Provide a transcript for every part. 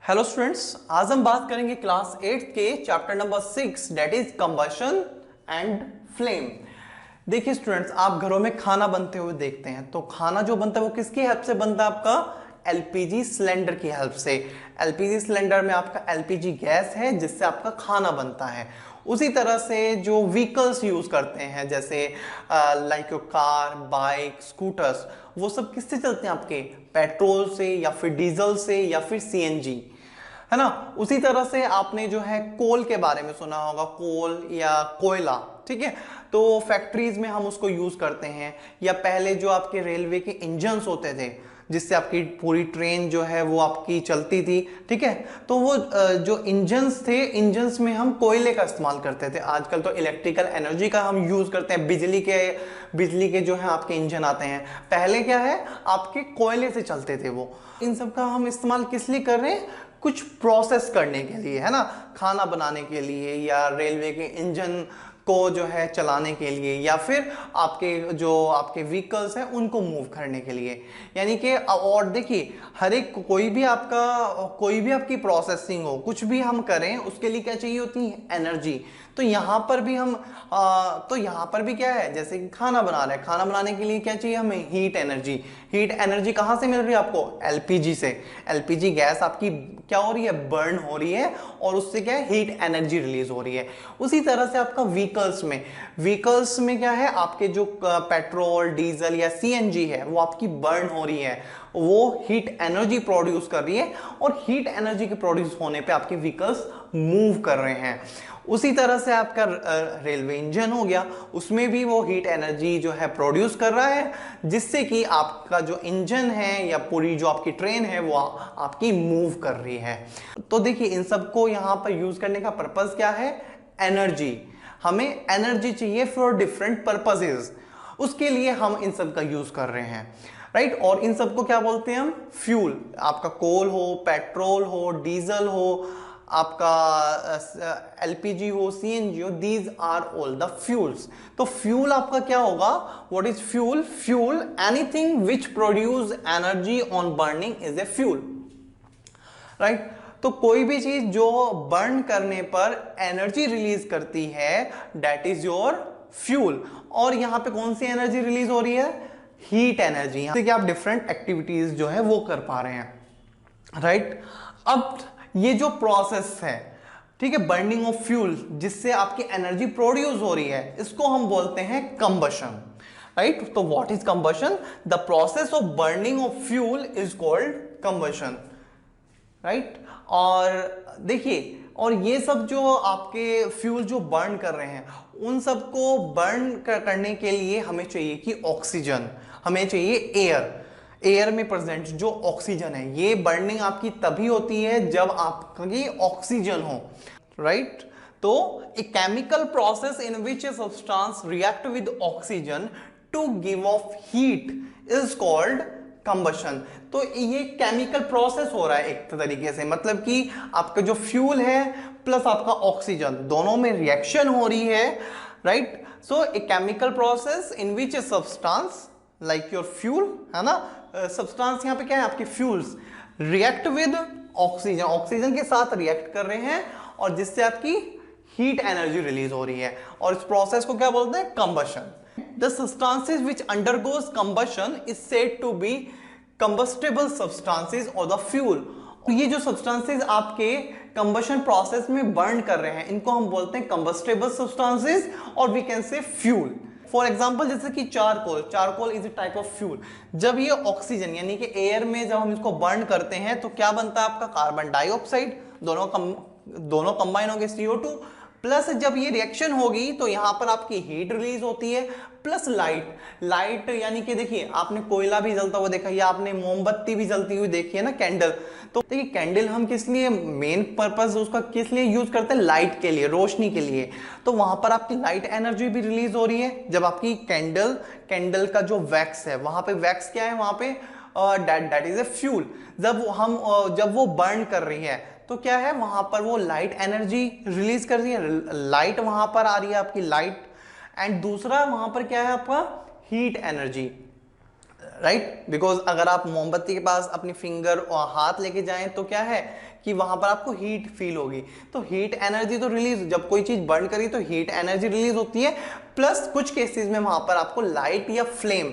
Hello students, आज हम बात करेंगे क्लास 8 के chapter number 6 that is combustion and flame. देखिए स्टूडेंट्स, आप घरों में खाना बनते हुए देखते हैं तो खाना जो बनता है वो किसकी हेल्प से बनता है? आपका एलपीजी सिलेंडर की हेल्प से। एलपीजी सिलेंडर में आपका एलपीजी गैस है जिससे आपका खाना बनता है। उसी तरह से जो व्हीकल्स यूज करते हैं जैसे लाइक कार, बाइक, स्कूटर्स, वो सब किससे चलते हैं? आपके पेट्रोल से या फिर डीजल से या फिर सीएनजी, है ना। उसी तरह से आपने जो है कोल के बारे में सुना होगा, कोल या कोयला, ठीक है। तो फैक्ट्रीज में हम उसको यूज करते हैं, या पहले जो आपके रेलवे के इंजन्स होते थे जिससे आपकी पूरी ट्रेन जो है वो आपकी चलती थी, ठीक है। तो वो जो इंजन्स थे, इंजन्स में हम कोयले का इस्तेमाल करते थे। आजकल तो इलेक्ट्रिकल एनर्जी का हम यूज करते हैं, बिजली के जो है आपके इंजन आते हैं। पहले क्या है, आपके कोयले से चलते थे वो। इन सब का हम इस्तेमाल किस लिए कर रहे हैं? कुछ प्रोसेस करने के लिए, है ना, खाना बनाने के लिए या रेलवे के इंजन को जो है चलाने के लिए, या फिर आपके व्हीकल्स हैं उनको मूव करने के लिए। यानी कि और देखिए, हर एक कोई भी आपकी प्रोसेसिंग हो, कुछ भी हम करें उसके लिए क्या चाहिए होती है? एनर्जी। तो यहाँ पर भी क्या है, जैसे कि खाना बना रहे हैं, खाना बनाने के लिए क्या चाहिए हमें? Heat energy. हीट एनर्जी कहाँ से मिल रही है आपको? एलपीजी से। एलपीजी गैस आपकी क्या हो रही है? बर्न हो रही है, और उससे क्या है? हीट एनर्जी रिलीज हो रही है। उसी तरह से आपका व्हीकल्स में क्या है? आपके जो पेट्रोल, डीजल या सीएनजी है वो आपकी बर्न हो रही है, वो हीट एनर्जी प्रोड्यूस कर रही है, और हीट एनर्जी के प्रोड्यूस होने पे आपके व्हीकल्स मूव कर रहे हैं। उसी तरह से आपका रेलवे इंजन हो गया, उसमें भी वो हीट एनर्जी जो है प्रोड्यूस कर रहा है, जिससे कि आपका जो इंजन है या पूरी जो आपकी ट्रेन है वो आपकी मूव कर रही है। तो देखिए, इन सबको यहाँ पर यूज करने का पर्पस क्या है? एनर्जी। हमें एनर्जी चाहिए फॉर डिफरेंट पर्पसेस, उसके लिए हम इन सब का यूज कर रहे हैं, राइट। और इन सबको क्या बोलते हैं हम? फ्यूल। आपका कोल हो, पेट्रोल हो, डीजल हो, आपका एलपीजी हो, सीएनजी हो, these are all the fuels. तो फ्यूल आपका क्या होगा? What is fuel? Fuel anything which produce energy on burning is a fuel, right. तो कोई भी चीज जो बर्न करने पर एनर्जी रिलीज करती है, दैट इज योर फ्यूल। और यहां पे कौन सी एनर्जी रिलीज हो रही है? हीट एनर्जी, कि आप डिफरेंट एक्टिविटीज जो है वो कर पा रहे हैं, राइट। अब ये जो प्रोसेस है, ठीक है, बर्निंग ऑफ फ्यूल, जिससे आपकी एनर्जी प्रोड्यूस हो रही है, इसको हम बोलते हैं कंबशन, राइट। तो what is combustion? The process of burning of fuel is called combustion, right. और देखिए, और ये सब जो आपके फ्यूल जो बर्न कर रहे हैं, उन सबको बर्न करने के लिए हमें चाहिए कि ऑक्सीजन, हमें चाहिए एयर में प्रेजेंट जो ऑक्सीजन है। ये बर्निंग आपकी तभी होती है जब आपकी ऑक्सीजन हो, राइट। तो a chemical process in which a substance react with oxygen to give off heat is called combustion. तो ये केमिकल प्रोसेस हो रहा है एक तरीके से, मतलब कि आपका जो फ्यूल है प्लस आपका ऑक्सीजन दोनों में रिएक्शन हो रही है, right. So A chemical process in which a substance like your fuel, है ना, सब्सटेंस यहाँ पे क्या है? आपके fuels react with oxygen, oxygen के साथ रिएक्ट कर रहे हैं, और जिससे आपकी हीट एनर्जी रिलीज हो रही है, और इस प्रोसेस को क्या बोलते हैं? Combustion. The substances which undergoes combustion is said to be combustible substances or the fuel। ये जो substances आपके combustion process में burn कर रहे हैं, इनको हम बोलते हैं combustible substances, और we can say fuel। For example जैसे कि charcoal is a type of fuel. जब ये ऑक्सीजन यानी कि एयर में जब हम इसको बर्न करते हैं तो क्या बनता है आपका? कार्बन डाइऑक्साइड, दोनों कंबाइन होंगे CO2, प्लस जब ये रिएक्शन होगी तो यहां पर आपकी हीट रिलीज होती है, प्लस लाइट यानी कि देखिए, आपने कोयला भी जलता हुआ देखा, या आपने मोमबत्ती भी जलती हुई देखी है ना, कैंडल। तो देखिए, कैंडल हम किस लिए, मेन पर्पस उसका किस लिए यूज करते हैं? लाइट के लिए, रोशनी के लिए। तो वहां पर आपकी लाइट एनर्जी भी रिलीज हो रही है जब आपकी कैंडल का जो वैक्स है, वहां पे वैक्स क्या है? वहां पे दैट इज ए फ्यूल। जब वो बर्न कर रही है तो क्या है? वहां पर वो लाइट एनर्जी रिलीज कर रही है, लाइट वहां पर आ रही है आपकी लाइट, एंड दूसरा वहां पर क्या है? आपका हीट एनर्जी, राइट, बिकॉज अगर आप मोमबत्ती के पास अपनी फिंगर और हाथ लेके जाएं तो क्या है कि वहां पर आपको हीट फील होगी, तो हीट एनर्जी तो रिलीज, जब कोई चीज बर्न करी तो हीट एनर्जी रिलीज होती है, प्लस कुछ केसेस में वहां पर आपको लाइट या फ्लेम,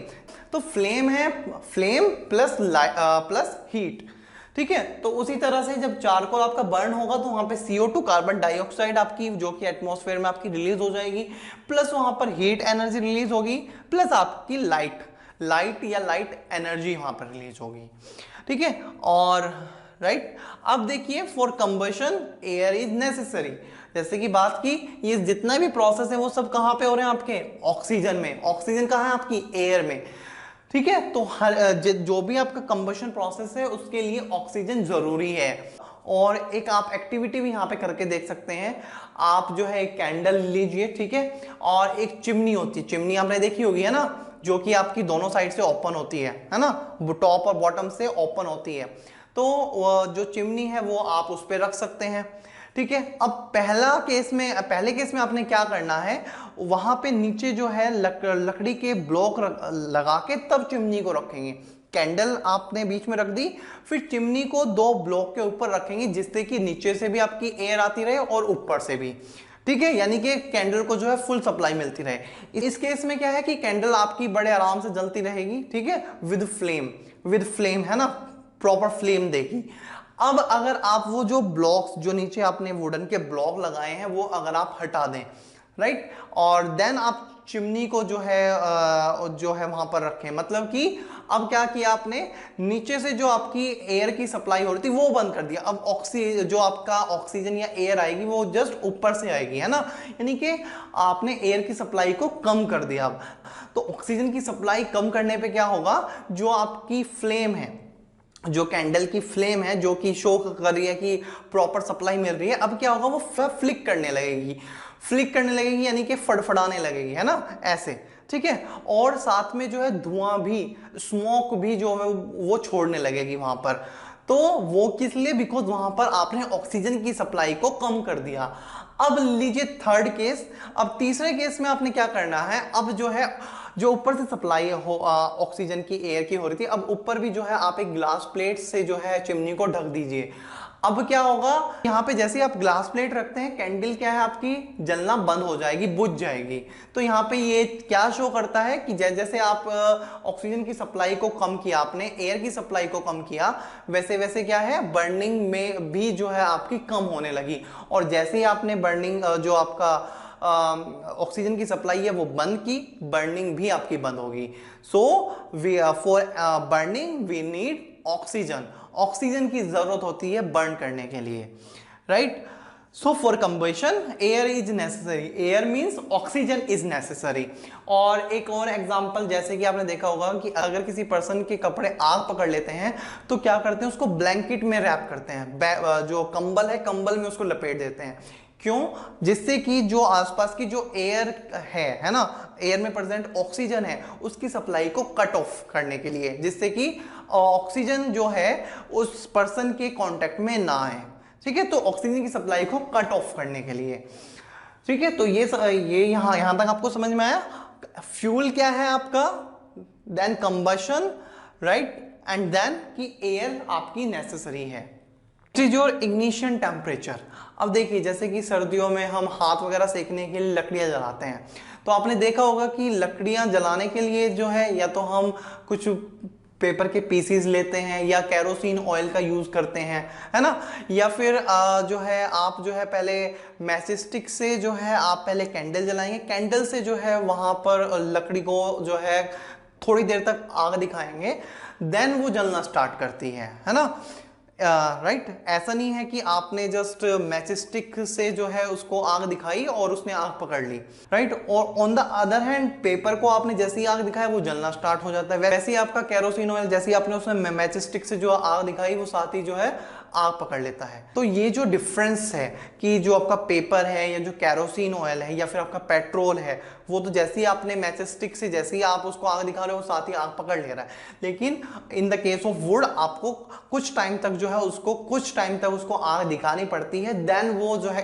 तो फ्लेम है, फ्लेम प्लस प्लस हीट, ठीक है। तो उसी तरह से जब चारकोल आपका बर्न होगा तो वहां पे CO2 कार्बन डाइऑक्साइड आपकी जो कि एटमॉस्फेयर में आपकी रिलीज हो जाएगी, प्लस वहां पर हीट एनर्जी रिलीज होगी, प्लस आपकी लाइट या लाइट एनर्जी वहां पर रिलीज होगी, ठीक है। और राइट, अब देखिए for combustion air is necessary, जैसे कि बात की ये जितना भी प्रोसेस है वो सब कहां पे हो रहे हैं आपके ऑक्सीजन में, ऑक्सीजन कहां है आपकी एयर में, ठीक है। तो हर जो भी आपका कंबशन प्रोसेस है उसके लिए ऑक्सीजन जरूरी है। और एक आप एक्टिविटी भी यहाँ पे करके देख सकते हैं, आप जो है एक कैंडल लीजिए, ठीक है, और एक चिमनी होती है, चिमनी आपने देखी होगी है ना, जो कि आपकी दोनों साइड से ओपन होती है ना, टॉप और बॉटम से ओपन होती है, तो जो चिमनी है वो आप उस पर रख सकते हैं, ठीक है। अब पहले केस में आपने क्या करना है, वहां पे नीचे जो है लकड़ी के ब्लॉक लगा के तब चिमनी को रखेंगे, कैंडल आपने बीच में रख दी, फिर चिमनी को 2 ब्लॉक के ऊपर रखेंगे जिससे कि नीचे से भी आपकी एयर आती रहे और ऊपर से भी, ठीक है, यानी कि कैंडल को जो है फुल सप्लाई मिलती रहे। इस केस में क्या है कि कैंडल आपकी बड़े आराम से जलती रहेगी, ठीक है, विद फ्लेम है ना, प्रॉपर फ्लेम देगी। अब अगर आप वो जो ब्लॉक्स जो नीचे आपने वुडन के ब्लॉक लगाए हैं वो अगर आप हटा दें, राइट, और देन आप चिमनी को जो है वहां पर रखें, मतलब कि अब क्या किया आपने, नीचे से जो आपकी एयर की सप्लाई हो रही थी वो बंद कर दिया, अब जो आपका ऑक्सीजन या एयर आएगी वो जस्ट ऊपर से आएगी, है ना, यानी कि आपने एयर की सप्लाई को कम कर दिया। अब तो ऑक्सीजन की सप्लाई कम करने पे क्या होगा, जो आपकी फ्लेम है, जो कैंडल की फ्लेम है जो कि शो कर रही है कि प्रॉपर सप्लाई मिल रही है, अब क्या होगा, वो फ्लिक करने लगेगी यानी कि फड़फड़ाने लगेगी, है ना, ऐसे, ठीक है। और साथ में जो है धुआं भी, स्मोक भी जो है वो छोड़ने लगेगी वहां पर, तो वो किस लिए, बिकॉज वहां पर आपने ऑक्सीजन की सप्लाई को कम कर दिया। अब लीजिए थर्ड केस, अब तीसरे केस में आपने क्या करना है, अब जो है जो ऊपर से सप्लाई हो ऑक्सीजन की एयर की हो रही थी, अब ऊपर भी जो है आप एक ग्लास प्लेट से जो है चिमनी को ढक दीजिए। अब क्या होगा, यहाँ पे जैसे आप ग्लास प्लेट रखते हैं कैंडल क्या है आपकी जलना बंद हो जाएगी, बुझ जाएगी। तो यहाँ पे ये क्या शो करता है कि जैसे आप ऑक्सीजन की सप्लाई को कम किया, आपने एयर की सप्लाई को कम किया, वैसे वैसे क्या है बर्निंग में भी जो है आपकी कम होने लगी, और जैसे ही आपने बर्निंग जो आपका ऑक्सीजन की सप्लाई है वो बंद की, बर्निंग भी आपकी बंद होगी। So for burning we need oxygen, oxygen की जरूरत होती है बर्न करने के लिए, right. So for combustion air is necessary, air means oxygen is necessary. और एक और एग्जांपल, जैसे कि आपने देखा होगा कि अगर किसी पर्सन के कपड़े आग पकड़ लेते हैं तो क्या करते हैं, उसको ब्लैंकेट में रैप करते हैं, जो कंबल है कंबल में उसको लपेट देते हैं, क्यों, जिससे कि जो आसपास की जो एयर है ना, एयर में प्रेजेंट ऑक्सीजन है उसकी सप्लाई को कट ऑफ करने के लिए, जिससे कि ऑक्सीजन जो है उस पर्सन के कांटेक्ट में ना आए, ठीक है, तो ऑक्सीजन की सप्लाई को कट ऑफ करने के लिए, ठीक है। तो ये यहां तक आपको समझ में आया, फ्यूल क्या है आपका, then combustion, right, and then कि एयर आपकी नेसेसरी है। योर इग्निशन टेम्परेचर, अब देखिए जैसे कि सर्दियों में हम हाथ वगैरह सेकने के लिए लकड़ियां जलाते हैं, तो आपने देखा होगा कि लकड़ियां जलाने के लिए जो है या तो हम कुछ पेपर के पीसीज लेते हैं या कैरोसिन ऑयल का यूज करते हैं, है ना, या फिर जो है आप जो है पहले मैचिस स्टिक से जो है आप पहले कैंडल जलाएंगे, कैंडल से जो है वहां पर लकड़ी को जो है थोड़ी देर तक आग दिखाएंगे, देन वो जलना स्टार्ट करती है ना, राइट। ऐसा नहीं है कि आपने जस्ट मैचस्टिक से जो है उसको आग दिखाई और उसने आग पकड़ ली, राइट। और on the other hand paper को आपने जैसे ही आग दिखाया वो जलना स्टार्ट हो जाता है, वैसे ही आपका कैरोसिन ऑयल जैसे ही आपने उसमें मैचस्टिक से जो आग दिखाई वो साथ ही जो है आग पकड़ लेता है। तो ये जो डिफरेंस है कि जो आपका पेपर है या जो कैरोसिन ऑयल है या फिर आपका पेट्रोल है, वो तो जैसे ही आपने मैचस्टिक से जैसे ही आप उसको आग दिखा रहे हो साथ ही आग पकड़ ले रहा है, लेकिन in the case of would आपको कुछ टाइम तक उसको आग दिखानी पड़ती है, देन वो जो है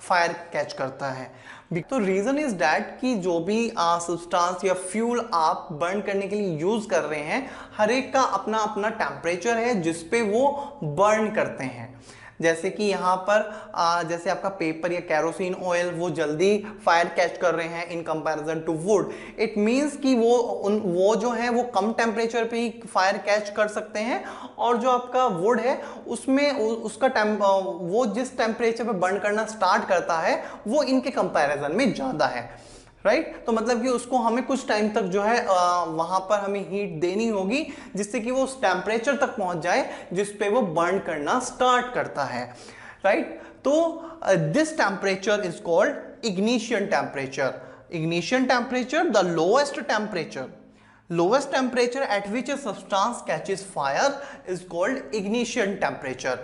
फायर कैच करता है। तो रीजन इज दैट कि जो भी सब्सटेंस या फ्यूल आप बर्न करने के लिए यूज कर रहे हैं, हर एक का अपना अपना टेम्परेचर है जिसपे वो बर्न करते हैं। जैसे कि यहाँ पर जैसे आपका पेपर या कैरोसिन ऑयल वो जल्दी फायर कैच कर रहे हैं in comparison to wood. It means कि वो जो है वो कम टेम्परेचर पे ही फायर कैच कर सकते हैं, और जो आपका वुड है उसमें उसका वो जिस टेम्परेचर पे बर्न करना स्टार्ट करता है वो इनके कंपैरिजन में ज़्यादा है, राइट। तो मतलब कि उसको हमें कुछ टाइम तक जो है वहां पर हमें हीट देनी होगी जिससे कि वो उस टेम्परेचर तक पहुंच जाए जिस पे वो बर्न करना स्टार्ट करता है, राइट। तो this temperature is called ignition temperature. Ignition temperature, the lowest temperature at which a substance catches fire is called ignition temperature।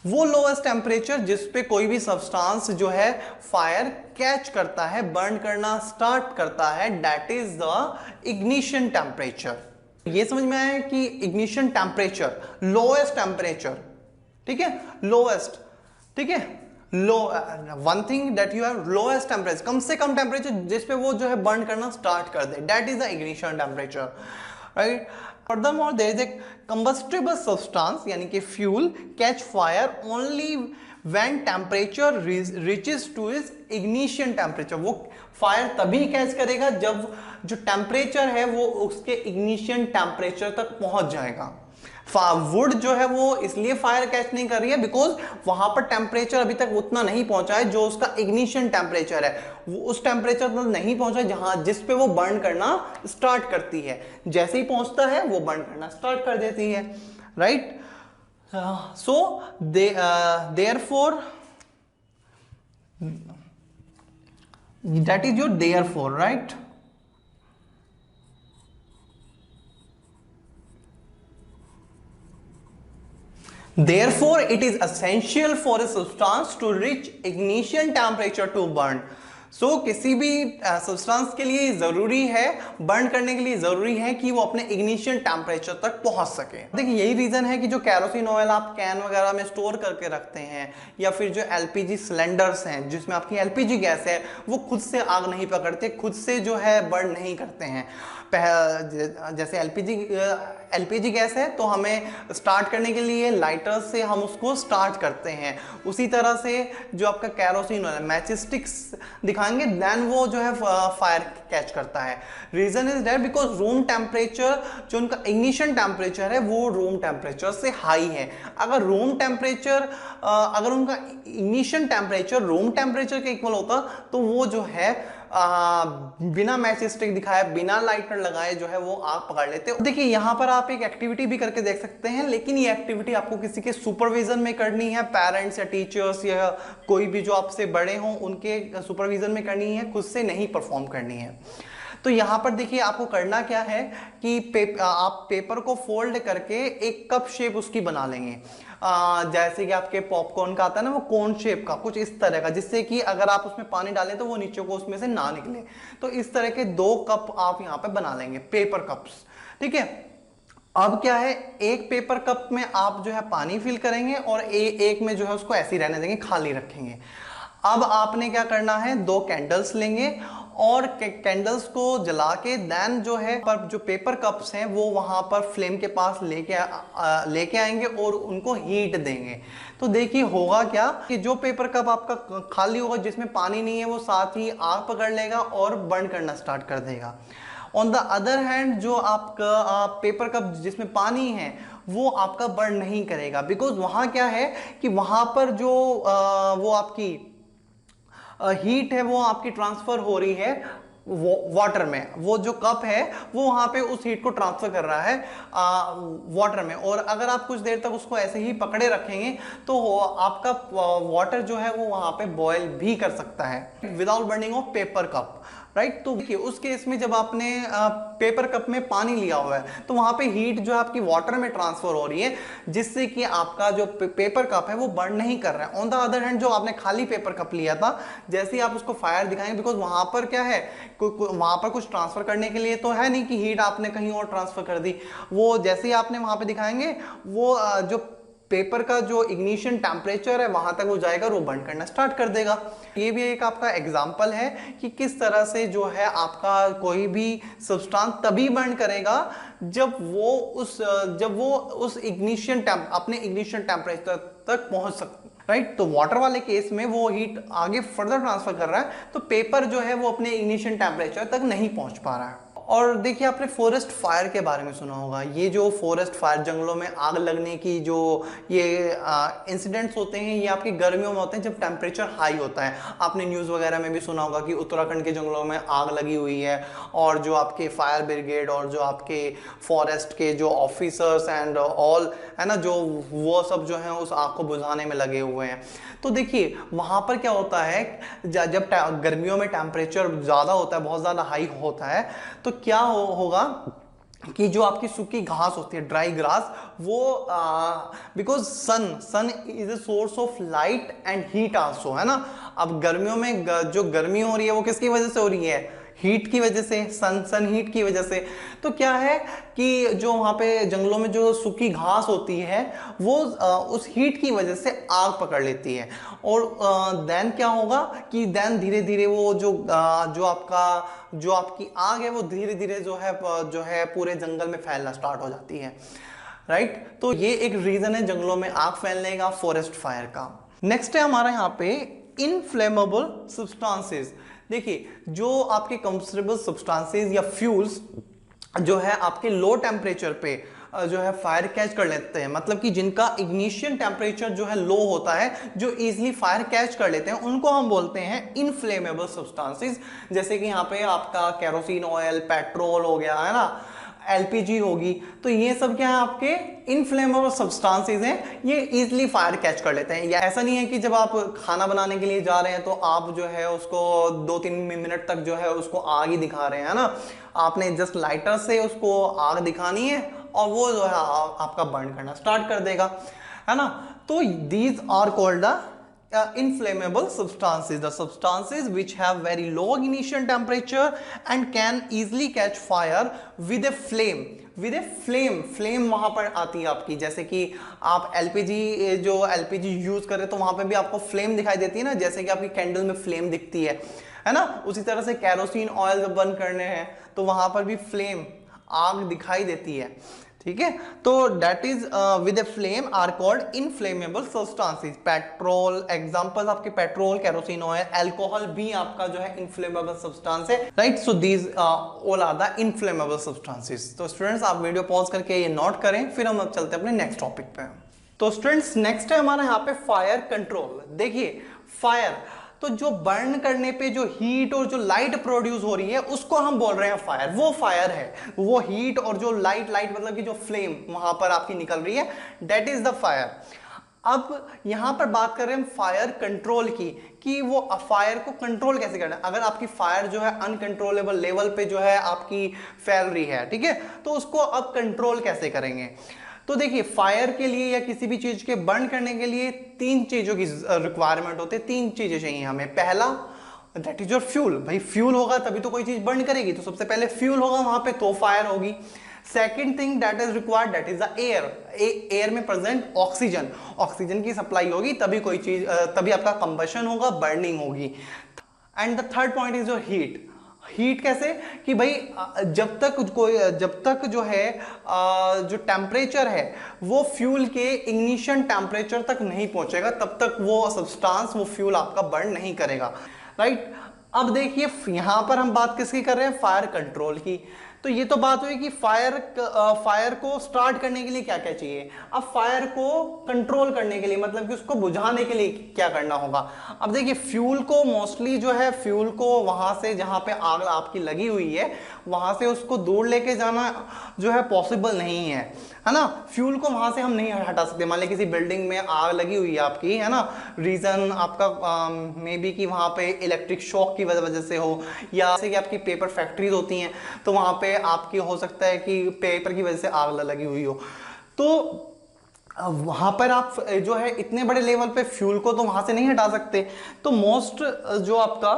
वो लोएस्ट टेम्परेचर जिस पे कोई भी सब्सटेंस जो है फायर कैच करता है, बर्न करना स्टार्ट करता है, that is the ignition temperature. ये समझ में आया कि इग्निशन टेम्परेचर, लोएस्ट टेम्परेचर, ठीक है, लोएस्ट, ठीक है, low one thing that you have lowest temperature, कम से कम टेम्परेचर जिस पे वो जो है बर्न करना स्टार्ट कर दे, that is the ignition temperature, right. Furthermore, there is a combustible substance यानी कि fuel catch fire only when temperature reaches to its ignition temperature। वो फायर तभी कैच करेगा जब जो टेम्परेचर है वो उसके इग्निशन टेम्परेचर तक पहुंच जाएगा। वुड जो है वो इसलिए फायर कैच नहीं कर रही है बिकॉज वहां पर टेम्परेचर अभी तक उतना नहीं पहुंचा है जो उसका इग्निशन टेम्परेचर है, वो उस टेम्परेचर तक नहीं पहुंचा है जहां जिस पे वो बर्न करना स्टार्ट करती है। जैसे ही पहुंचता है वो बर्न करना स्टार्ट कर देती है, right. So therefore that is your therefore, right. Therefore, it is essential for a substance to reach ignition temperature to burn। So, किसी भी सब्सटेंस के लिए जरूरी है, बर्न करने के लिए जरूरी है कि वो अपने इग्निशन टेम्परेचर तक पहुंच सके। देखिए यही रीजन है कि जो कैरोसिन ऑयल आप कैन वगैरह में स्टोर करके रखते हैं, या फिर जो एलपीजी सिलेंडर्स हैं जिसमें आपकी एलपीजी गैस है, वो खुद से आग नहीं पकड़ते, खुद से जो है बर्न नहीं करते हैं। जैसे एलपीजी गैस है तो हमें स्टार्ट करने के लिए लाइटर से हम उसको स्टार्ट करते हैं, उसी तरह से जो आपका कैरोसिन ऑयल मैचिस स्टिक्स दिखाएंगे देन वो जो है फायर कैच करता है। Reason is that because room temperature जो उनका इग्निशन टेम्परेचर है वो रूम टेम्परेचर से हाई है। अगर रूम टेम्परेचर अगर उनका इग्निशन टेम्परेचर रूम टेम्परेचर के इक्वल होता तो वो जो है बिना मैच स्टिक दिखाए, बिना लाइटर लगाए जो है वो आग पकड़ लेते। देखिए यहाँ पर आप एक एक्टिविटी भी करके देख सकते हैं, लेकिन ये एक्टिविटी आपको किसी के सुपरविजन में करनी है, पेरेंट्स या टीचर्स या कोई भी जो आपसे बड़े हों उनके सुपरविजन में करनी है, खुद से नहीं परफॉर्म करनी है। तो यहाँ पर देखिए आपको करना क्या है कि आप पेपर को फोल्ड करके एक कप शेप उसकी बना लेंगे। जैसे कि आपके पॉपकॉर्न का आता है ना वो कोन शेप का, कुछ इस तरह का, जिससे कि अगर आप उसमें पानी डालें तो वो नीचे को उसमें से ना निकले। तो इस तरह के 2 कप आप यहाँ पे बना लेंगे, पेपर कप्स, ठीक है। अब क्या है, एक पेपर कप में आप जो है पानी फिल करेंगे और एक में जो है उसको ऐसे ही रहने देंगे, खाली रखेंगे। अब आपने क्या करना है, 2 कैंडल्स लेंगे और कैंडल्स को जला के देन जो है पर जो पेपर कप्स हैं वो वहां पर फ्लेम के पास लेके आएंगे और उनको हीट देंगे। तो देखिए होगा क्या कि जो पेपर कप आपका खाली होगा जिसमें पानी नहीं है वो साथ ही आग पकड़ लेगा और बर्न करना स्टार्ट कर देगा। ऑन द अदर हैंड जो आपका पेपर कप जिसमें पानी है वो आपका बर्न नहीं करेगा, बिकॉज वहां क्या है कि वहां पर जो वो आपकी हीट है वो आपकी ट्रांसफर हो रही है वाटर में। वो जो कप है वो वहां पे उस हीट को ट्रांसफर कर रहा है वाटर में, और अगर आप कुछ देर तक उसको ऐसे ही पकड़े रखेंगे तो आपका वाटर जो है वो वहां पे बॉयल भी कर सकता है without burning of paper cup, right. तो देखिए उस केस में जब आपने पेपर कप में पानी लिया हुआ है तो वहां पे हीट जो आपकी वाटर में ट्रांसफर हो रही है जिससे कि आपका जो पेपर कप है वो बर्न नहीं कर रहा है। ऑन द अदर हैंड जो आपने खाली पेपर कप लिया था, जैसे ही आप उसको फायर दिखाएंगे, बिकॉज वहां पर क्या है वहां पर कुछ ट्रांसफर करने के लिए तो है नहीं कि हीट आपने कहीं और ट्रांसफर कर दी, वो जैसे ही आपने वहां पे दिखाएंगे वो जो पेपर का जो इग्निशन टेम्परेचर है वहां तक वो जाएगा और वो बर्न करना स्टार्ट कर देगा। ये भी एक आपका एग्जांपल है कि किस तरह से जो है आपका कोई भी सब्सटेंस तभी बर्न करेगा जब वो उस अपने इग्निशन टेम्परेचर तक पहुंच सकता, राइट। तो वाटर वाले केस में वो हीट आगे फर्दर ट्रांसफर कर रहा है, तो पेपर जो है वो अपने इग्निशन टेम्परेचर तक नहीं पहुंच पा रहा है। और देखिए आपने फॉरेस्ट फायर के बारे में सुना होगा। ये जो फॉरेस्ट फायर, जंगलों में आग लगने की जो ये इंसिडेंट्स होते हैं, ये आपकी गर्मियों में होते हैं जब टेम्परेचर हाई होता है। आपने न्यूज़ वगैरह में भी सुना होगा कि उत्तराखंड के जंगलों में आग लगी हुई है और जो आपके फायर ब्रिगेड और जो आपके फॉरेस्ट के जो ऑफिसर्स एंड ऑल है ना, जो वो सब जो है उस आग को बुझाने में लगे हुए हैं। तो देखिए वहां पर क्या होता है, जब गर्मियों में टेम्परेचर ज़्यादा होता है, बहुत ज़्यादा हाई होता है, तो क्या होगा कि जो आपकी सूखी घास होती है, ड्राई ग्रास, वो because sun is a source of light and heat also, है ना। अब गर्मियों में जो गर्मी हो रही है वो किसकी वजह से हो रही है? हीट की वजह से, सन हीट की वजह से। तो क्या है कि जो वहाँ पे जंगलों में जो सूखी घास होती है वो उस हीट की वजह से आग पकड़ लेती है, और देन क्या होगा कि देन धीरे धीरे वो जो आपकी आग है वो धीरे धीरे जो है पूरे जंगल में फैलना स्टार्ट हो जाती है, राइट। तो ये एक रीजन है जंगलों में आग फैलने का, फॉरेस्ट फायर का। नेक्स्ट है हमारा यहाँ पे इनफ्लेमेबल सब्सटेंसेस। देखिए जो आपके कंबस्टेबल सब्सटेंसेस या फ्यूल्स जो है आपके लो टेम्परेचर पे जो है फायर कैच कर लेते हैं, मतलब कि जिनका इग्निशन टेम्परेचर जो है लो होता है, जो इजीली फायर कैच कर लेते हैं, उनको हम बोलते हैं इनफ्लेमेबल सब्सटेंसेस। जैसे कि यहाँ पे आपका केरोसिन ऑयल, पेट्रोल हो गया, है ना, एलपीजी होगी, तो ये सब क्या है आपके इनफ्लेमेबल सब्सटेंसेस हैं, ये इजीली फायर कैच कर लेते हैं। या ऐसा नहीं है कि जब आप खाना बनाने के लिए जा रहे हैं तो आप जो है उसको 2-3 मिनट तक जो है उसको आग ही दिखा रहे हैं, है ना। आपने जस्ट लाइटर से उसको आग दिखानी है और वो जो है आपका बर्न करना स्टार्ट कर देगा, है ना। तो these are called the inflammable substances, the substances which have very low ignition temperature and can easily catch fire with a flame. With a flame वहां पर आती है आपकी, जैसे कि आप एलपीजी यूज करें तो वहां पे भी आपको फ्लेम दिखाई देती है ना, जैसे कि आपकी कैंडल में फ्लेम दिखती है ना। उसी तरह से कैरोसिन ऑयल जब बर्न करने हैं तो वहां पर भी फ्लेम, आग दिखाई देती है, ठीक है। तो that is with a flame are called inflammable substances. Petrol, examples आपके पेट्रोल, केरोसिन ऑयल, अल्कोहल भी आपका जो है इनफ्लेमेबल सब्सटेंस है, right. So these all are the inflammable substances. तो स्टूडेंट्स आप वीडियो पॉज करके ये नोट करें, फिर हम अब चलते हैं अपने नेक्स्ट टॉपिक पे। तो स्टूडेंट्स नेक्स्ट है हमारा यहाँ पे फायर कंट्रोल। देखिए फायर, तो जो बर्न करने पे जो हीट और जो लाइट प्रोड्यूस हो रही है उसको हम बोल रहे हैं फायर। वो फायर है, वो हीट और जो लाइट मतलब कि जो फ्लेम वहां पर आपकी निकल रही है, दैट इज द फायर। अब यहां पर बात कर रहे हैं हम फायर कंट्रोल की, कि वो फायर को कंट्रोल कैसे करना है। अगर आपकी फायर जो है अनकंट्रोलेबल लेवल पे जो है आपकी फैल रही है, ठीक है, तो उसको अब कंट्रोल कैसे करेंगे। तो देखिए फायर के लिए या किसी भी चीज के बर्न करने के लिए 3 चीजों की रिक्वायरमेंट होती है, 3 चीजें चाहिए हमें। पहला दैट इज योर फ्यूल, भाई फ्यूल होगा तभी तो कोई चीज बर्न करेगी, तो सबसे पहले फ्यूल होगा वहां पे तो फायर होगी। Second thing that is required, that is the air. Air में प्रेजेंट ऑक्सीजन, ऑक्सीजन की सप्लाई होगी तभी कोई चीज, तभी आपका कंबशन होगा, बर्निंग होगी। And the third point is your heat. Heat कैसे कि भाई जब तक जो है जो टेम्परेचर है वो फ्यूल के इग्निशन टेम्परेचर तक नहीं पहुंचेगा तब तक वो सब्सटेंस, वो फ्यूल आपका बर्न नहीं करेगा, राइट। अब देखिए यहां पर हम बात किसकी कर रहे हैं, फायर कंट्रोल की। तो ये तो बात हुई कि फायर को स्टार्ट करने के लिए क्या क्या चाहिए। अब फायर को कंट्रोल करने के लिए, मतलब कि उसको बुझाने के लिए क्या करना होगा। अब देखिए फ्यूल को मोस्टली जो है, फ्यूल को वहां से जहां पे आग आपकी लगी हुई है वहां से उसको दूर लेके जाना जो है पॉसिबल नहीं है ना। फ्यूल को वहां से हम नहीं हटा सकते। मान लीजिए किसी बिल्डिंग में आग लगी हुई है आपकी, है ना, रीजन आपका मे बी कि वहां पे इलेक्ट्रिक शॉक की वजह से हो, या जैसे कि आपकी पेपर फैक्ट्रीज होती हैं तो वहां पे आपकी हो सकता है कि पेपर की वजह से आग लगी हुई हो, तो वहां पर आप जो है इतने बड़े लेवल पे फ्यूल को तो वहां से नहीं हटा सकते। तो मोस्ट जो आपका,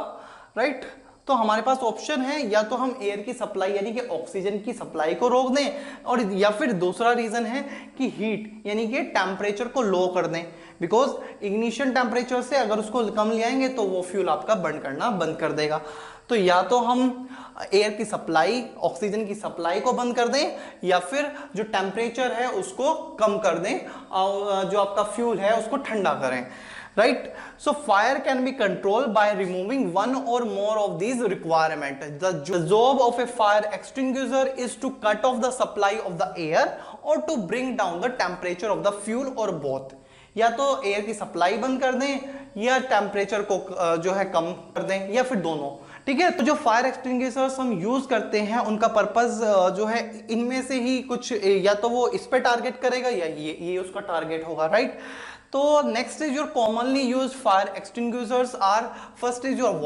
राइट, तो हमारे पास ऑप्शन है, या तो हम एयर की सप्लाई यानी कि ऑक्सीजन की सप्लाई को रोक दें, और या फिर दूसरा रीजन है कि हीट यानी कि टेम्परेचर को लो कर दें, बिकॉज इग्निशन टेम्परेचर से अगर उसको कम ले आएंगे तो वो फ्यूल आपका बर्न करना बंद कर देगा। तो या तो हम एयर की सप्लाई, ऑक्सीजन की सप्लाई को बंद कर दें, या फिर जो टेम्परेचर है उसको कम कर दें और जो आपका फ्यूल है उसको ठंडा करें, right? So fire can be controlled by removing one or more of these requirements. The job of a fire extinguisher is to cut off the supply of the air or to bring down the temperature of the fuel or both. या तो air की supply बंद कर दें या temperature को जो है कम कर दें, या फिर दोनों, ठीक है। तो जो फायर एक्सटिंग्विशर्स हम यूज करते हैं उनका पर्पस जो है इनमें से ही कुछ, या तो वो इस पे टारगेट करेगा या ये उसका टारगेट होगा, राइट। तो next is your commonly use fire extinguishers are, first is your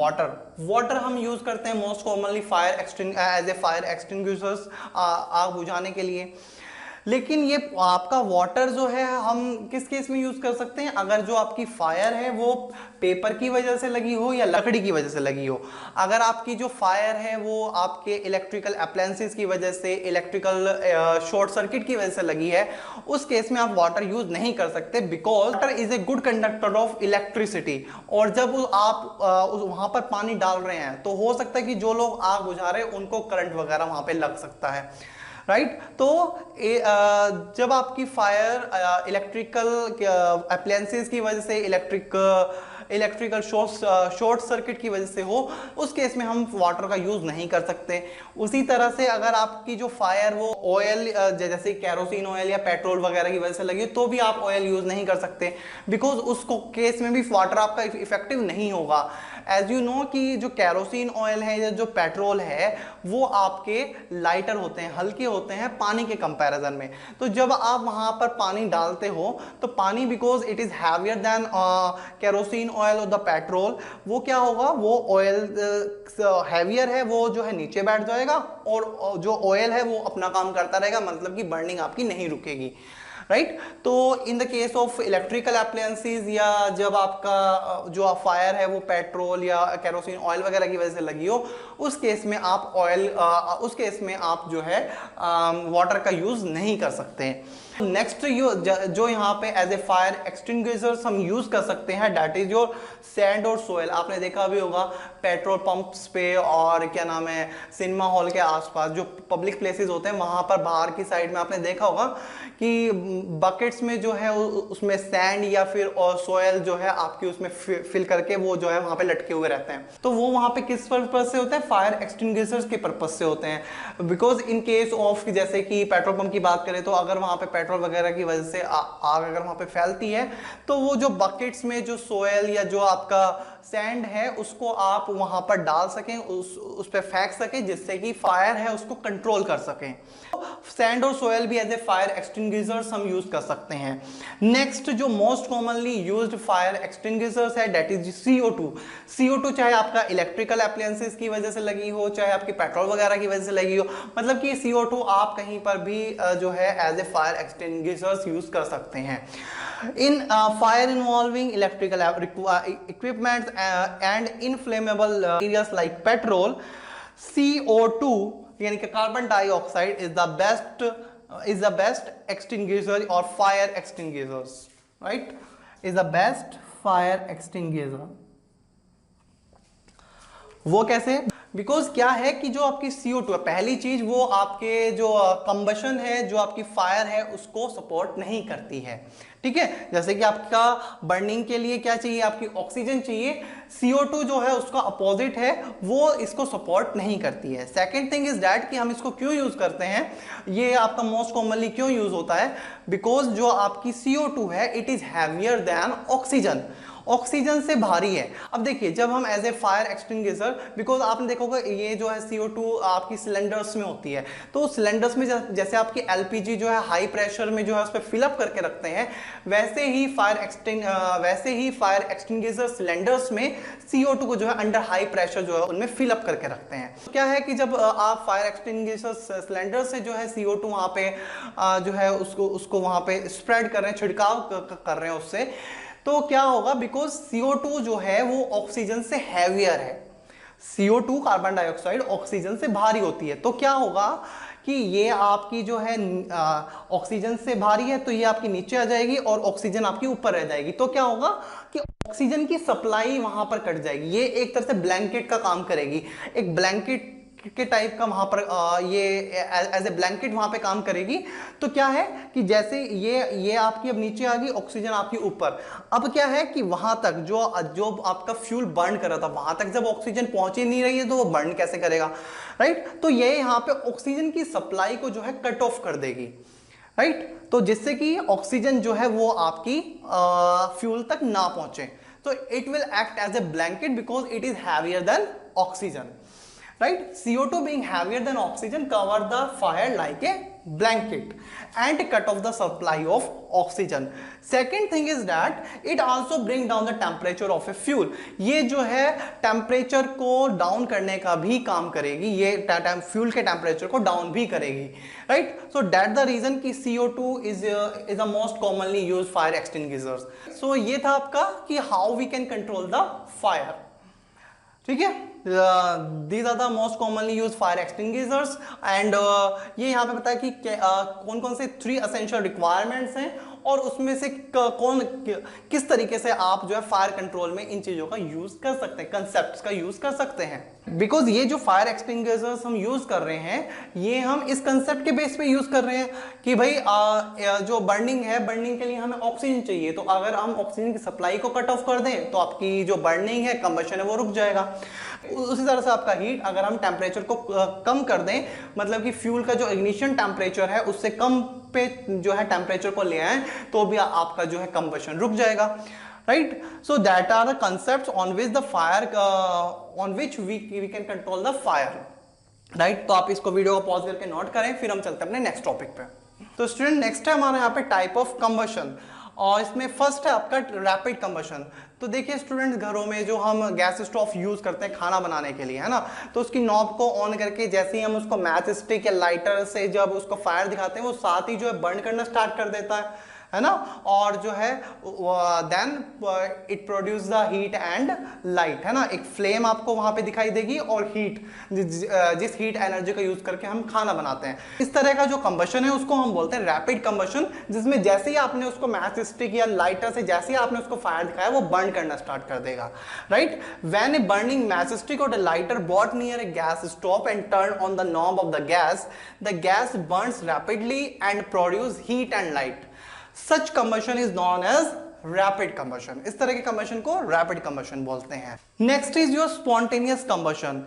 water हम यूज करते हैं most commonly as a fire extinguishers, आग बुझाने के लिए। लेकिन ये आपका वाटर जो है हम किस केस में यूज कर सकते हैं, अगर जो आपकी फायर है वो पेपर की वजह से लगी हो या लकड़ी की वजह से लगी हो। अगर आपकी जो फायर है वो आपके इलेक्ट्रिकल अप्लायंसेस की वजह से, इलेक्ट्रिकल शॉर्ट सर्किट की वजह से लगी है, उस केस में आप वाटर यूज नहीं कर सकते, because water is a good conductor of electricity. और जब आप वहां पर पानी डाल रहे हैं तो हो सकता है कि जो लोग आग बुझा रहे हैं उनको करंट वगैरह वहां पे लग सकता है, राइट। तो जब आपकी फायर इलेक्ट्रिकल अप्लायंसेस की वजह से, इलेक्ट्रिकल शॉर्ट सर्किट की वजह से हो, उस केस में हम वाटर का यूज नहीं कर सकते। उसी तरह से अगर आपकी जो फायर वो ऑयल जैसे कैरोसिन ऑयल या पेट्रोल वगैरह की वजह से लगी तो भी आप ऑयल यूज नहीं कर सकते, बिकॉज उसको केस में भी वाटर आपका इफेक्टिव नहीं होगा। एज यू नो कि जो कैरोसिन ऑयल है या जो पेट्रोल है वो आपके लाइटर होते हैं, हल्के होते हैं पानी के कंपैरिजन में। तो जब आप वहां पर पानी डालते हो तो पानी, because it is heavier then kerosene oil और द पेट्रोल, वो क्या होगा, वो ऑयल हैवियर है, वो जो है नीचे बैठ जाएगा और जो ऑयल है वो अपना काम करता रहेगा, मतलब कि बर्निंग आपकी नहीं रुकेगी, राइट। तो in the case of electrical appliances, या जब आपका जो फायर है वो पेट्रोल या कैरोसिन ऑयल वगैरह की वजह से लगी हो, उस केस में आप उस केस में आप जो है वाटर का यूज नहीं कर सकते। नेक्स्ट जो यहाँ पे एज ए फायर एक्सटिंग्विशर्स हम यूज कर सकते हैं, दैट इज योर सैंड और सोयल। आपने देखा भी होगा पेट्रोल पंप्स पे और क्या नाम है सिनेमा हॉल के आसपास जो पब्लिक प्लेसेस होते हैं वहां पर बाहर की साइड में आपने देखा होगा कि बकेट्स में जो है उसमें सैंड या फिर सोयल जो है आपकी उसमें फिल करके वो जो है वहां पे लटके हुए रहते हैं। तो वो वहां पे किस पर्पज से होते हैं, फायर एक्सटिंग्विशर्स के पर्पज से होते हैं। बिकॉज इन केस ऑफ जैसे कि पेट्रोल पंप की बात करें तो अगर वहां पे पेट्रोल वगैरह की वजह से आग अगर वहां पे फैलती है तो वो जो बकेट्स में जो सोयल या जो आपका सैंड है उसको आप वहां पर डाल सकें, उस पे फेंक सकें, जिससे कि फायर है उसको कंट्रोल कर सकें। सैंड और सोयल भी एज ए फायर एक्सटिंग्विशर्स हम यूज कर सकते हैं। नेक्स्ट जो most commonly used fire extinguishers है दैट इज CO2। CO2 चाहे आपका इलेक्ट्रिकल अप्लायंसेस की वजह से लगी हो, चाहे आपकी पेट्रोल वगैरह की वजह से लगी हो, मतलब कि CO2 आप कहीं पर भी जो है as a fire extinguishers use कर सकते हैं। In fire involving electrical equipment and inflammable materials like petrol, CO2 यानी कि carbon dioxide is the best extinguisher or fire extinguishers, right? Is the best fire extinguisher. वो कैसे? Because क्या है कि जो आपकी CO2 है, पहली चीज वो आपके जो कंबशन है, जो आपकी फायर है उसको सपोर्ट नहीं करती है, ठीक है। जैसे कि आपका बर्निंग के लिए क्या चाहिए, आपकी ऑक्सीजन चाहिए, CO2 जो है उसका अपोजिट है, वो इसको सपोर्ट नहीं करती है। सेकेंड थिंग इज दैट कि हम इसको क्यों यूज करते हैं, ये आपका मोस्ट कॉमनली क्यों यूज होता है, बिकॉज जो आपकी CO2 है it is heavier than oxygen, oxygen से भारी है। अब देखिए जब हम as a fire extinguisher, because आपने देखा होगा ये जो है CO2 आपकी सिलेंडर्स में होती है, तो सिलेंडर्स में जैसे आपकी LPG जो है हाई प्रेशर में जो है उस पर फिलअप करके रखते हैं, वैसे ही फायर एक्सटिंग्विशर सिलेंडर्स में CO2 को जो है अंडर हाई प्रेशर जो है उनमें फिलअप करके रखते हैं। तो क्या है कि जब आप फायर एक्सटिंग्विशर सिलेंडर से जो है CO2 वहां पे जो है उसको वहां पे स्प्रेड कर रहे हैं, छिड़काव कर रहे हैं उससे, तो क्या होगा, बिकॉज CO2 जो है वो ऑक्सीजन से हैवियर है, CO2 कार्बन डाइऑक्साइड ऑक्सीजन से भारी होती है, तो क्या होगा कि ये आपकी जो है ऑक्सीजन से भारी है, तो ये आपकी नीचे आ जाएगी और ऑक्सीजन आपकी ऊपर रह जाएगी। तो क्या होगा कि ऑक्सीजन की सप्लाई वहां पर कट जाएगी। ये एक तरह से ब्लैंकेट का काम करेगी, एक ब्लैंकेट के टाइप का वहां पर ये एज ए ब्लैंकेट वहां पे काम करेगी। तो क्या है कि जैसे ये आपकी अब नीचे आ गई, ऑक्सीजन आपकी ऊपर। अब क्या है कि वहां तक जो आपका फ्यूल बर्न कर रहा था, वहां तक जब ऑक्सीजन पहुंच ही नहीं रही है तो वो बर्न कैसे करेगा, राइट। तो ये यहाँ पे ऑक्सीजन की सप्लाई को जो है कट ऑफ कर देगी, राइट। तो जिससे कि ऑक्सीजन जो है वो आपकी फ्यूल तक ना पहुंचे। तो it will act as a blanket because it is heavier than oxygen, right? CO2 being heavier than oxygen cover the fire like a blanket and cut off the supply of oxygen. Second thing is that it also bring down the temperature of a fuel. ये जो है temperature को down करने का भी काम करेगी, ये फ्यूल के टेम्परेचर को डाउन भी करेगी, right. So that the reason कि CO2 is a most commonly use fire extinguishers. So ये था आपका कि how we can control the fire, ठीक है। These are the most commonly use fire extinguishers and ये यहाँ पे बताया कि कौन कौन से 3 एसेंशियल रिक्वायरमेंट्स हैं और उसमें से किस तरीके से आप जो है फायर कंट्रोल में इन चीजों का यूज कर सकते हैं, कंसेप्ट्स का यूज कर सकते हैं। बिकॉज ये जो फायर एक्सटिंग्विशर्स हम यूज कर रहे हैं, ये हम इस कंसेप्ट के बेस पे यूज कर रहे हैं कि भाई जो बर्निंग है, बर्निंग के लिए हमें ऑक्सीजन चाहिए। तो अगर हम ऑक्सीजन की सप्लाई को कट ऑफ कर दें तो आपकी जो बर्निंग है, कंबशन है, वो रुक जाएगा। उसी तरह से आपका हीट, अगर हम टेम्परेचर को कम कर दें, मतलब कि फ्यूल का जो इग्निशन टेम्परेचर है उससे कम पे जो है टेम्परेचर को ले आए, तो भी आपका जो है कंबशन रुक जाएगा, right. So that are the concepts on which the fire on which we can control the fire, right. तो आप इसको वीडियो को पॉज करके नोट करें, फिर हम चलते हैं अपने नेक्स्ट टॉपिक पे। तो स्टूडेंट नेक्स्ट है हमारे यहाँ पे टाइप ऑफ कंबशन, और इसमें फर्स्ट है आपका रैपिड कंबशन। तो देखिए स्टूडेंट्स, घरों में जो हम गैस स्टोव यूज करते हैं खाना बनाने के लिए, है ना, तो उसकी नॉब को ऑन करके जैसे ही हम उसको मैच स्टिक या लाइटर से जब उसको फायर दिखाते हैं, वो साथ ही जो है बर्न करना स्टार्ट कर देता है ना। और जो है then it produce the heat and light, है ना। एक फ्लेम आपको वहां पे दिखाई देगी और हीट, जिस हीट एनर्जी का यूज करके हम खाना बनाते हैं। इस तरह का जो कंबशन है उसको हम बोलते हैं रैपिड कंबशन, जिसमें जैसे ही आपने उसको मैच स्टिक या लाइटर से जैसे ही आपने उसको फायर दिखाया, वो बर्न करना स्टार्ट कर देगा, right. When a burning match stick और a lighter brought near a gas stove and turned on the knob of the gas burns rapidly and produce heat and light. Such combustion is known as rapid combustion. इस तरह के combustion को rapid combustion बोलते हैं। Next is your spontaneous combustion.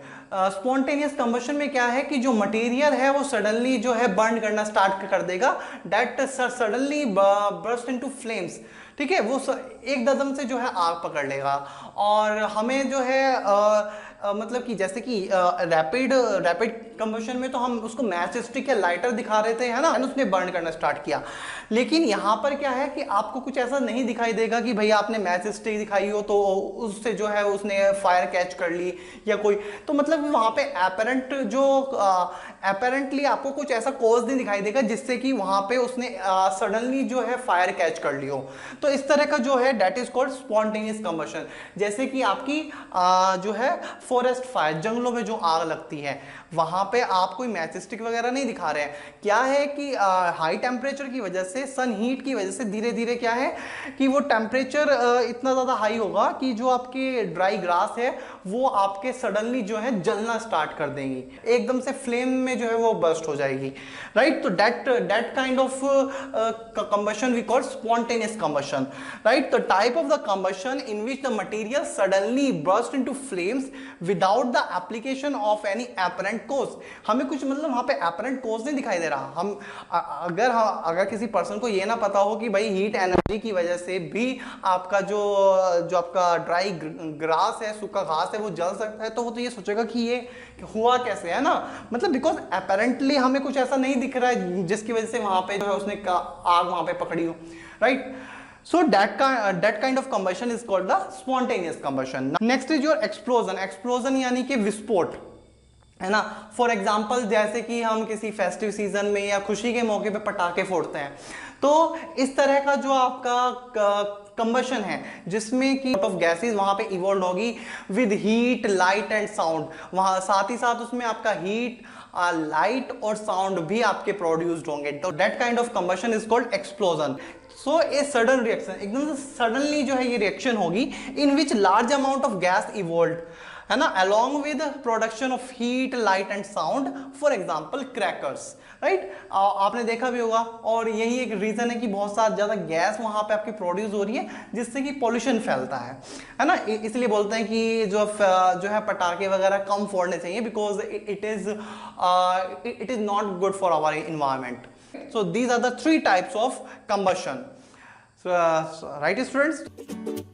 Spontaneous combustion में क्या है कि जो मटेरियल है वो सडनली जो है बर्न करना स्टार्ट कर देगा, that suddenly burst into flames, ठीक है। वो एकदम से जो है आग पकड़ लेगा और हमें जो है मतलब कि जैसे कि रैपिड कंबशन में तो हम उसको मैच स्टिक या लाइटर दिखा रहे थे, है ना, उसने बर्न करना स्टार्ट किया। लेकिन यहाँ पर क्या है कि आपको कुछ ऐसा नहीं दिखाई देगा कि भैया आपने मैच स्टिक दिखाई हो तो उससे जो है उसने फायर कैच कर ली या कोई, तो मतलब वहाँ पे अपेरेंटली आपको कुछ ऐसा कॉज नहीं दिखाई देगा जिससे कि वहाँ पे उसने सडनली जो है फायर कैच कर ली हो। तो इस तरह का जो है that is called spontaneous combustion. जैसे कि आपकी जो है फॉरेस्ट फायर, जंगलों में जो आग लगती है, वहां पे आप कोई मैच स्टिक वगैरह नहीं दिखा रहे हैं। क्या है कि हाई टेम्परेचर की वजह से, सन हीट की वजह से धीरे धीरे क्या है कि वो टेम्परेचर इतना ज्यादा हाई होगा कि जो आपके ड्राई ग्रास है वो आपके सडनली जो है जलना स्टार्ट कर देंगी, एकदम से फ्लेम में जो है वो बर्स्ट हो जाएगी, राइट। तो that kind of combustion we call spontaneous combustion, right. The type of the combustion in which the material suddenly burst into flames without the application of any apparent cause. हमें कुछ मतलब वहां पे apparent कोज नहीं दिखाई दे रहा। हम अगर किसी पर्सन को ये ना पता हो कि भाई हीट एनर्जी की वजह से भी आपका जो आपका ड्राई ग्रास है, सूखा घास है, वो जल सकता है, तो वो तो ये सोचेगा कि ये हुआ कैसे, है ना। मतलब बिकॉज अपेरेंटली हमें कुछ ऐसा नहीं दिख रहा है जिसकी वजह से वहां पे जो है उसने आग वहां पे पकड़ी हो, right. So that kind of combustion is called the spontaneous combustion. Next is your explosion. Explosion यानी कि विस्फोट, है ना। फॉर एग्जाम्पल जैसे कि हम किसी फेस्टिव सीजन में या खुशी के मौके पे पटाखे फोड़ते हैं, तो इस तरह का जो आपका कंबशन है, जिसमें कि ऑफ गैसेस वहां पे इवॉल्व होगी with heat, light and sound. वहां साथ ही साथ उसमें आपका हीट, लाइट और साउंड भी आपके प्रोड्यूस्ड होंगे। तो that kind of combustion is called explosion. So a sudden reaction, एकदम से सडनली जो है ये रिएक्शन होगी in which large amount of gas evolve, है ना, along with production of heat, light and sound, for example crackers, right. आपने देखा भी होगा, और यही एक रीजन है कि बहुत सारा ज्यादा गैस वहां पे आपकी प्रोड्यूस हो रही है, जिससे कि पॉल्यूशन फैलता है ना। इसलिए बोलते हैं कि जो है पटाखे वगैरह कम फोड़ने चाहिए, because it is not good for our environment. So these are the 3 types of combustion, right students.